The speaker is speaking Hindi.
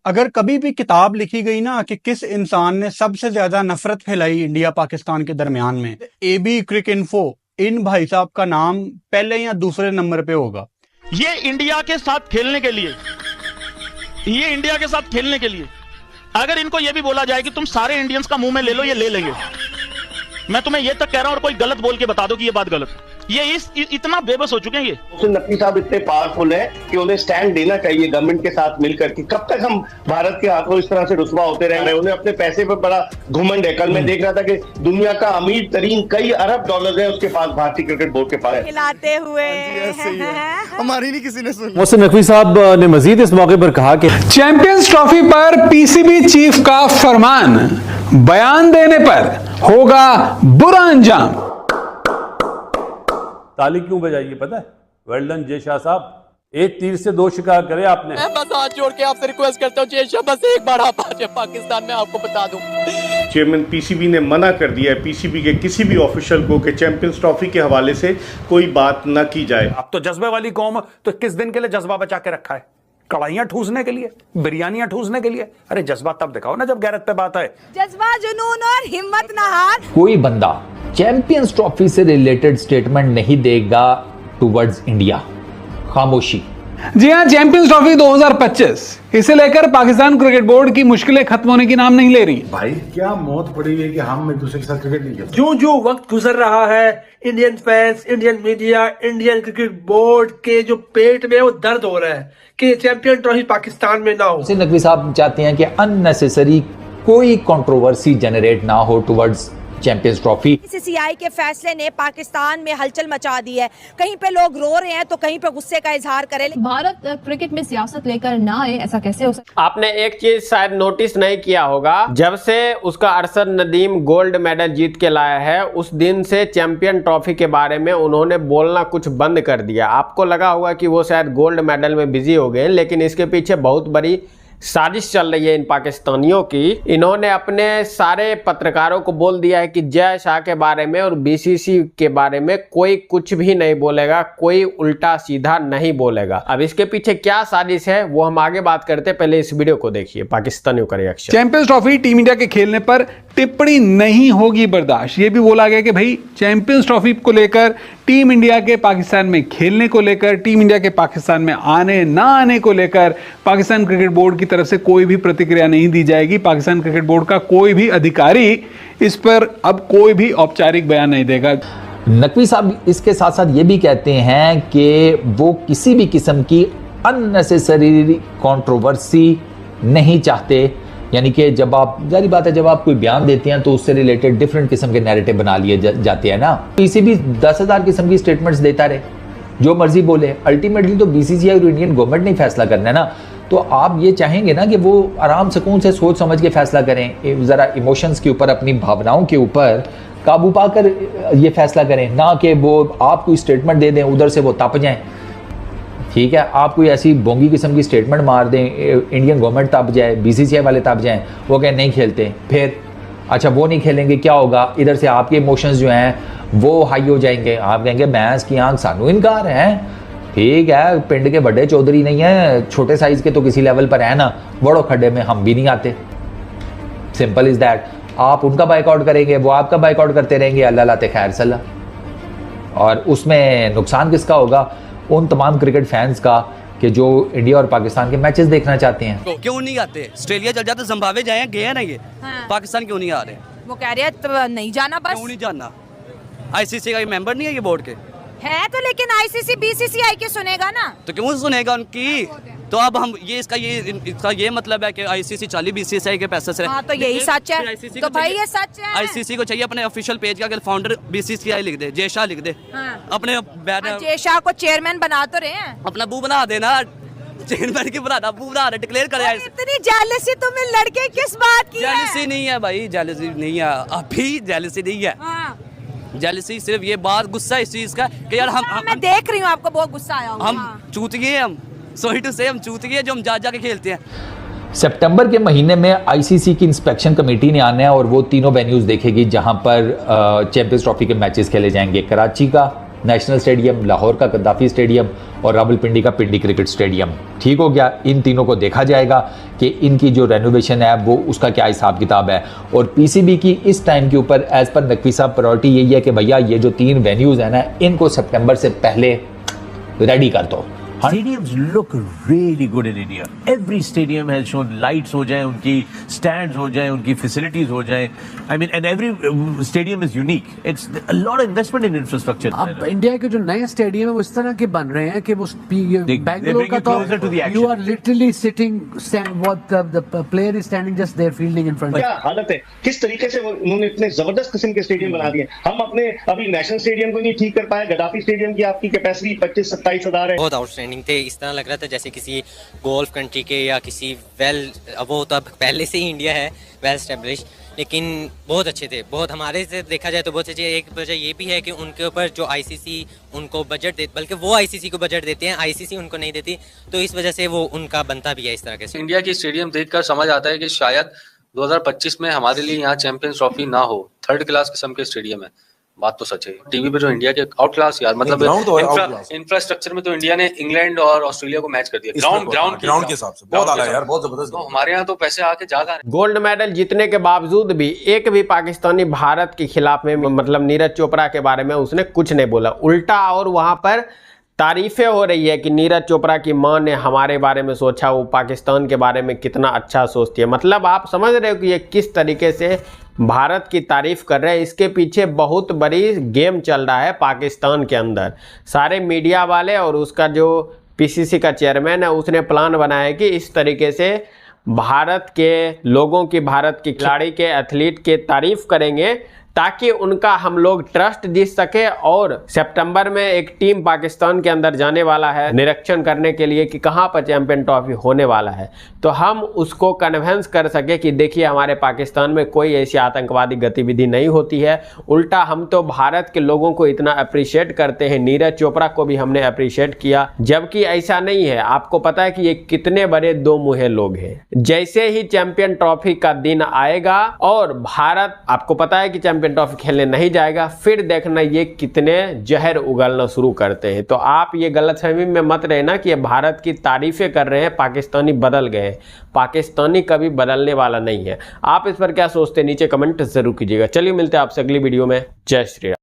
अगर कभी भी किताब लिखी गई ना कि किस इंसान ने सबसे ज्यादा नफरत फैलाई इंडिया पाकिस्तान के दरमियान में, AB क्रिक इन्फो इन भाई साहब का नाम पहले या दूसरे नंबर पे होगा। ये इंडिया के साथ खेलने के लिए अगर इनको ये भी बोला जाए कि तुम सारे इंडियंस का मुंह में ले लो, ये ले लेंगे। मैं तुम्हें ये तक कह रहा हूं और कोई गलत बोल के बता दो कि ये बात गलत। ये इतना बेबस हो चुके हैं। ये नकवी साहब इतने पावरफुल है कि उन्हें स्टैंड देना चाहिए गवर्नमेंट के साथ मिलकर के। कब तक हम भारत के हाथों इस तरह से रुसवा होते रह रहे हैं? उन्हें अपने पैसे पर बड़ा घुमंड है। कल मैं देख रहा था कि दुनिया का अमीर तरीन कई अरब डॉलर है उसके पास, भारतीय क्रिकेट बोर्ड के पास। खिलाते हुए हमारी नहीं किसी ने सुनी। मोहसिन नकवी साहब ने मजीद इस मौके पर कहा कि चैंपियंस ट्रॉफी पर PCB चीफ का फरमान, बयान देने पर होगा बुरा अंजाम। ताली क्यों बजाइए पता है? वेल डन जय शाह साहब, एक तीर से दो शिकार करे आपने। मैं बस हाथ जोड़ के आपसे रिक्वेस्ट करता हूँ जय शाह, बस एक बार आप आ जाए पाकिस्तान में, आपको बता दूं। चेयरमैन PCB ने मना कर दिया है PCB के किसी भी ऑफिशियल को कि चैंपियंस ट्रॉफी के हवाले से कोई बात न की जाए। अब तो जज्बे वाली कौम, तो किस दिन के लिए जज्बा बचा के रखा है? कढ़ाइयां ठूसने के लिए, बिरयानियां ठूसने के लिए? अरे जज्बा तब दिखाओ ना जब गैरत पे बात है। जज्बा, जुनून और हिम्मत ना हार। कोई बंदा चैंपियंस ट्रॉफी से रिलेटेड स्टेटमेंट नहीं देगा टुवर्ड्स इंडिया, खामोशी। जी हां, चैंपियंस ट्रॉफी 2025 इसे लेकर पाकिस्तान क्रिकेट बोर्ड की मुश्किलें खत्म होने की नाम नहीं ले रही। भाई क्या मौत पड़ी है कि हम एक दूसरे के साथ क्रिकेट नहीं खेलते। जो जो वक्त गुजर रहा है, Indian fans, Indian media, Indian cricket board के जो पेट में वो दर्द हो रहा है कि चैंपियन ट्रॉफी पाकिस्तान में ना हो। नकवी साहब चाहते हैं कि अननेसेसरी कोई कंट्रोवर्सी जनरेट ना हो टुवर्ड्स चैंपियंस ट्रॉफी। BCCI के फैसले ने पाकिस्तान में हलचल मचा दी है। कहीं पे लोग रो रहे हैं तो कहीं पे गुस्से का इजहार करें। भारत क्रिकेट में सियासत लेकर ना आए, ऐसा कैसे हो सकता? आपने एक चीज शायद नोटिस नहीं किया होगा, जब से उसका अरशद नदीम गोल्ड मेडल जीत के लाया है उस दिन से चैंपियन ट्रॉफी के बारे में उन्होंने बोलना कुछ बंद कर दिया। आपको लगा होगा कि वो शायद गोल्ड मेडल में बिजी हो गए, लेकिन इसके पीछे बहुत बड़ी साजिश चल रही है इन पाकिस्तानियों की। इन्होंने अपने सारे पत्रकारों को बोल दिया है कि जय शाह के बारे में और BCCI के बारे में कोई कुछ भी नहीं बोलेगा, कोई उल्टा सीधा नहीं बोलेगा। अब इसके पीछे क्या साजिश है वो हम आगे बात करते हैं, पहले इस वीडियो को देखिए, पाकिस्तानियों का reaction. Champions trophy team India के खेलने पर टिप्पणी नहीं होगी बर्दाश्त। ये भी बोला गया कि भाई चैंपियंस ट्रॉफी को लेकर, टीम इंडिया के पाकिस्तान में खेलने को लेकर, टीम इंडिया के पाकिस्तान में आने ना आने को लेकर पाकिस्तान क्रिकेट बोर्ड की तरफ से कोई भी प्रतिक्रिया नहीं दी जाएगी। पाकिस्तान क्रिकेट बोर्ड का कोई भी अधिकारी इस पर अब कोई भी औपचारिक बयान नहीं देगा। नकवी साहब इसके साथ साथ ये भी कहते हैं कि वो किसी भी किस्म की अननेसेसरी कंट्रोवर्सी नहीं चाहते। यानी कि जब आप, जारी बात है, जब आप कोई बयान देते हैं तो उससे रिलेटेड डिफरेंट किस्म के नैरेटिव बना लिए जाते हैं ना। PCB 10,000 किस्म की स्टेटमेंट्स देता रहे, जो मर्जी बोले, अल्टीमेटली तो BCCI और इंडियन गवर्नमेंट ने फैसला करना है ना। तो आप ये चाहेंगे ना कि वो आराम सुकून से सोच समझ के फैसला करें, ज़रा इमोशंस के ऊपर, अपनी भावनाओं के ऊपर काबू पाकर ये फैसला करें, ना कि वो आप कोई स्टेटमेंट दे दें उधर से वो तप जाएं। ठीक है, आप कोई ऐसी बोंगी किस्म की स्टेटमेंट मार दें, इंडियन गवर्नमेंट तप जाए, BCCI वाले तप जाएं, वो कहें नहीं खेलते, फिर अच्छा वो नहीं खेलेंगे, क्या होगा? इधर से आपके इमोशंस जो हैं वो हाई हो जाएंगे, आप कहेंगे भैंस की आंख सानू इनकार है। ठीक है, पिंड के बड़े चौधरी नहीं है, छोटे साइज के तो किसी लेवल पर है ना, बड़ो खड्डे में हम भी नहीं आते। Simple is that. आप उनका बाइकआउट करेंगे, वो आपका बाइकआउट करते रहेंगे, अल्लाह लाते खैर सल्लाह। और उसमें नुकसान किसका होगा? उन तमाम क्रिकेट फैंस का कि जो इंडिया और पाकिस्तान के मैचेस देखना चाहते हैं। क्यों नहीं आते? ऑस्ट्रेलिया चल जाते, जिम्बाब्वे जाए, गए ना ये। हाँ। पाकिस्तान क्यों नहीं आ रहे? वो कह रहे हैं तो नहीं जाना, बस क्यों नहीं जाना? ICC का ये मेंबर नहीं है ये बोर्ड के है तो, लेकिन ICC BCCI के सुनेगा ना, तो क्यों सुनेगा उनकी? तो अब हम ये इसका ये मतलब है कि ICC 40 BCCI के पैसे से। हाँ, तो यही सच है। तो भाई ये सच है। ICC को चाहिए अपने ऑफिशियल पेज का फाउंडर BCCI लिख दे, जय शाह लिख दे। हाँ। अपने जय शाह को चेयरमैन बना तो रहे हैं, अपना बू बना देना, चेयरमैन की बना, बू बना, डिक्लेयर करे। इतनी जेलसी तुम्हें लड़के किस बात की है? जेलसी नहीं है भाई, जेलसी नहीं है, अभी जेलसी नहीं है। जेलसी सिर्फ ये बात, गुस्सा इस चीज का कि यार मैं देख रही हूँ आपको बहुत गुस्सा आया होगा। हम चूतिए, हम सॉरी टू से हम चूतिए जो हम जा के खेलते हैं। सितंबर के महीने में ICC की इंस्पेक्शन कमेटी ने आना है और वो तीनों वेन्यूज देखेगी जहां पर चैंपियंस ट्रॉफी के मैचेस खेले जाएंगे। कराची का, नेशनल स्टेडियम, लाहौर का गद्दाफी स्टेडियम और रावलपिंडी का पिंडी क्रिकेट स्टेडियम। ठीक हो गया, इन तीनों को देखा जाएगा कि इनकी जो रेनोवेशन है वो उसका क्या हिसाब किताब है। और पीसीबी की इस टाइम के ऊपर एज पर नकवी साहब प्रायोरिटी यही है कि भैया ये जो 3 वेन्यूज़ हैं ना, इनको सितंबर से पहले रेडी कर दो। Stadiums look really good in India. Every stadium has shown lights हो जाए, उनकी stands हो जाए, उनकी facilities हो जाए. I mean, and every stadium is unique. It's a lot of investment in infrastructure. अब इंडिया के जो नए स्टेडियम है वो इस तरह के बन रहे हैं कि वो बैंगलोर का तो you are literally sitting, what the player is standing just there fielding in front. क्या हालत है, किस तरीके से उन्होंने इतने जबरदस्त किस्म के स्टेडियम बना दिए। हम अपने अभी नेशनल स्टेडियम को नहीं ठीक कर पाए। गद्दाफी स्टेडियम की आपकी कैपेसिटी 25-27 हजार है। बहुत आउटस्टैंडिंग थे, इस तरह लग रहा था जैसे किसी गोल्फ कंट्री के या किसी वो तो अब पहले से ही इंडिया है वेल एस्टेब्लिश, लेकिन बहुत अच्छे थे। बहुत हमारे से देखा जाए तो बहुत अच्छे। एक वजह ये भी है कि उनके ऊपर जो आईसीसी उनको बजट दे, बल्कि वो आईसीसी को बजट देते हैं, आईसीसी उनको नहीं देती, तो इस वजह से वो उनका बनता भी है इस तरह के। इंडिया की स्टेडियम देखकर समझ आता है कि शायद 2025 में हमारे लिए यहाँ चैंपियंस ट्रॉफी ना हो। 3rd क्लास किस्म के स्टेडियम है, बात तो सच है। टीवी पे जो इंडिया के आउट क्लास यार, मतलब इंफ्रास्ट्रक्चर में तो इंडिया ने इंग्लैंड और ऑस्ट्रेलिया को मैच कर दिया। ग्राउंड के हिसाब से बहुत आला है यार, बहुत जबरदस्त। तो हमारे यहाँ तो पैसे आके ज्यादा है। गोल्ड मेडल जीतने के बावजूद भी एक भी पाकिस्तानी भारत के खिलाफ में, मतलब नीरज चोपड़ा के बारे में उसने कुछ नहीं बोला, उल्टा और वहां पर तारीफें हो रही है कि नीरज चोपड़ा की मां ने हमारे बारे में सोचा, वो पाकिस्तान के बारे में कितना अच्छा सोचती है। मतलब आप समझ रहे हो कि ये किस तरीके से भारत की तारीफ कर रहे हैं। इसके पीछे बहुत बड़ी गेम चल रहा है पाकिस्तान के अंदर। सारे मीडिया वाले और उसका जो पीसीसी का चेयरमैन है उसने प्लान बनाया है कि इस तरीके से भारत के लोगों की, भारत की खिलाड़ी के, एथलीट के तारीफ करेंगे ताकि उनका हम लोग ट्रस्ट जीत सके। और सितंबर में एक टीम पाकिस्तान के अंदर जाने वाला है निरीक्षण करने के लिए कि कहां पर चैंपियन ट्रॉफी होने वाला है, तो हम उसको कन्विंस कर सके कि देखिए हमारे पाकिस्तान में कोई ऐसी आतंकवादी गतिविधि नहीं होती है। उल्टा हम तो भारत के लोगों को इतना अप्रिशिएट करते हैं, नीरज चोपड़ा को भी हमने अप्रिशिएट किया, जबकि ऐसा नहीं है। आपको पता है कि ये कितने बड़े दो मुँहे लोग हैं। जैसे ही चैंपियन ट्रॉफी का दिन आएगा और भारत, आपको पता है कि चैंपियन ट्रॉफी खेलने नहीं जाएगा, फिर देखना ये कितने जहर उगलना शुरू करते हैं। तो आप ये गलतफहमी में मत रहना कि ये भारत की तारीफें कर रहे हैं, पाकिस्तानी बदल गए हैं। पाकिस्तानी कभी बदलने वाला नहीं है। आप इस पर क्या सोचते हैं नीचे कमेंट जरूर कीजिएगा। चलिए मिलते हैं आपसे अगली वीडियो में। जय श्री राम।